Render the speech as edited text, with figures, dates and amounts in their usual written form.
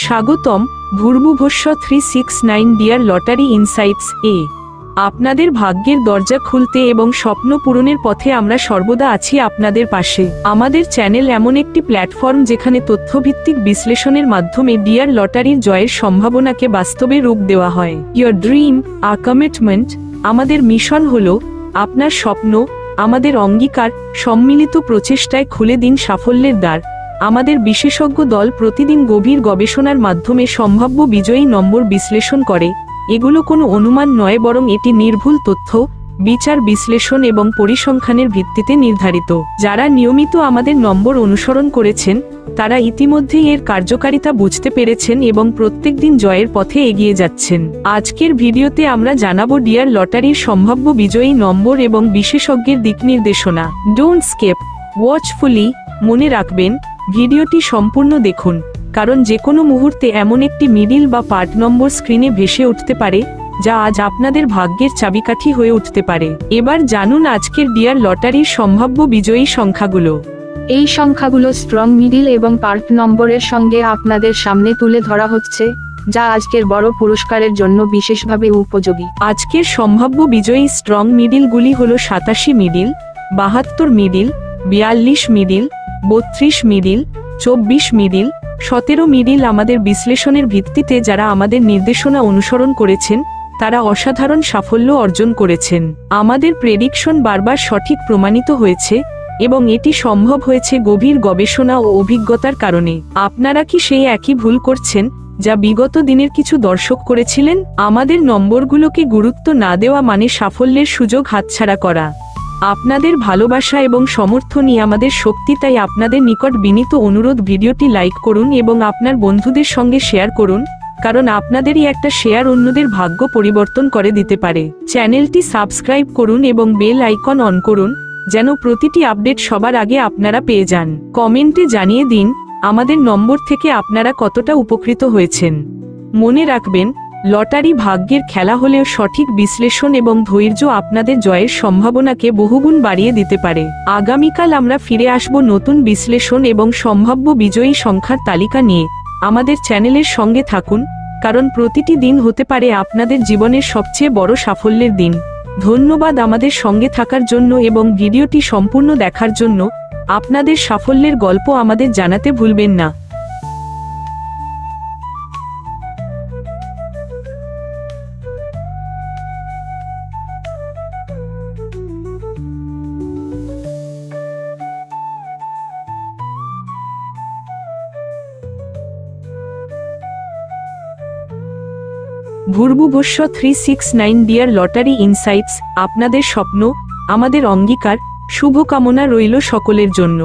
স্বাগতম ভূর্ভুভস্য 369 dear lottery insights এ। আপনাদের ভাগ্যের দরজা খুলতে এবং স্বপ্ন পূরণের পথে আমরা সর্বদা আছি আপনাদের পাশে। আমাদের চ্যানেল এমন একটি প্ল্যাটফর্ম যেখানে তথ্যভিত্তিক বিশ্লেষণের মাধ্যমে ডিয়ার লটারির জয়ের সম্ভাবনাকে বাস্তবে রূপ দেওয়া হয়। Your dream a commitment. আমাদের মিশন হলো আপনার স্বপ্ন আমাদের অঙ্গীকার। সম্মিলিত প্রচেষ্টায় খুলে দিন সাফল্যের দ্বার। আমাদের বিশেষজ্ঞ দল প্রতিদিন গভীর গবেষণার মাধ্যমে সম্ভাব্য বিজয়ী নম্বর বিশ্লেষণ করে। এগুলো কোনো অনুমান নয়, বরং এটি নির্ভুল তথ্য, বিচার বিশ্লেষণ এবং পরিসংখ্যানের ভিত্তিতে নির্ধারিত। যারা নিয়মিত আমাদের নম্বর অনুসরণ করেছেন তারা ইতিমধ্যেই এর কার্যকারিতা বুঝতে পেরেছেন এবং প্রত্যেকদিন জয়ের পথে এগিয়ে যাচ্ছেন। আজকের ভিডিওতে আমরা জানাবো ডিয়ার লটারির সম্ভাব্য বিজয়ী নম্বর এবং বিশেষজ্ঞের দিকনির্দেশনা। Don't skip, ওয়াচফুলি। মনে রাখবেন, ভিডিওটি সম্পূর্ণ দেখুন, কারণ যে কোনো মুহূর্তে এমন একটি মিডিল বা পার্ট নম্বর স্ক্রিনে ভেসে উঠতে পারে যা আজ আপনাদের ভাগ্যের চাবিকাঠি হয়ে উঠতে পারে। এবার জানুন আজকের ডিয়ার লটারির সম্ভাব্য বিজয়ী সংখ্যাগুলো। এই সংখ্যাগুলো স্ট্রং মিডিল এবং পার্ট নম্বরের সঙ্গে আপনাদের সামনে তুলে ধরা হচ্ছে, যা আজকের বড় পুরস্কারের জন্য বিশেষভাবে উপযোগী। আজকের সম্ভাব্য বিজয়ী স্ট্রং মিডিলগুলি হল 87 middle, 72 middle, 42 middle, 32 middle, 24 middle, 17 middle. আমাদের বিশ্লেষণের ভিত্তিতে যারা আমাদের নির্দেশনা অনুসরণ করেছেন তারা অসাধারণ সাফল্য অর্জন করেছেন। আমাদের প্রেডিকশন বারবার সঠিক প্রমাণিত হয়েছে এবং এটি সম্ভব হয়েছে গভীর গবেষণা ও অভিজ্ঞতার কারণে। আপনারা কি সেই একই ভুল করছেন যা বিগত দিনের কিছু দর্শক করেছিলেন? আমাদের নম্বরগুলোকে গুরুত্ব না দেওয়া মানে সাফল্যের সুযোগ হাতছাড়া করা। আপনাদের ভালোবাসা এবং সমর্থনই আমাদের শক্তি, তাই আপনাদের নিকট বিনীত অনুরোধ, ভিডিওটি লাইক করুন এবং আপনার বন্ধুদের সঙ্গে শেয়ার করুন, কারণ আপনাদেরই একটা শেয়ার অন্যদের ভাগ্য পরিবর্তন করে দিতে পারে। চ্যানেলটি সাবস্ক্রাইব করুন এবং বেল আইকন অন করুন যেন প্রতিটি আপডেট সবার আগে আপনারা পেয়ে যান। কমেন্টে জানিয়ে দিন আমাদের নম্বর থেকে আপনারা কতটা উপকৃত হয়েছেন। মনে রাখবেন, লটারি ভাগ্যের খেলা হলেও সঠিক বিশ্লেষণ এবং ধৈর্য আপনাদের জয়ের সম্ভাবনাকে বহুগুণ বাড়িয়ে দিতে পারে। আগামীকাল আমরা ফিরে আসব নতুন বিশ্লেষণ এবং সম্ভাব্য বিজয়ী সংখ্যার তালিকা নিয়ে। আমাদের চ্যানেলের সঙ্গে থাকুন, কারণ প্রতিটি দিন হতে পারে আপনাদের জীবনের সবচেয়ে বড় সাফল্যের দিন। ধন্যবাদ আমাদের সঙ্গে থাকার জন্য এবং ভিডিওটি সম্পূর্ণ দেখার জন্য। আপনাদের সাফল্যের গল্প আমাদের জানাতে ভুলবেন না। ভূর্ভুভস্য 369 ডিয়ার লটারি ইনসাইটস। আপনাদের স্বপ্ন আমাদের অঙ্গীকার। শুভকামনা রইল সকলের জন্য।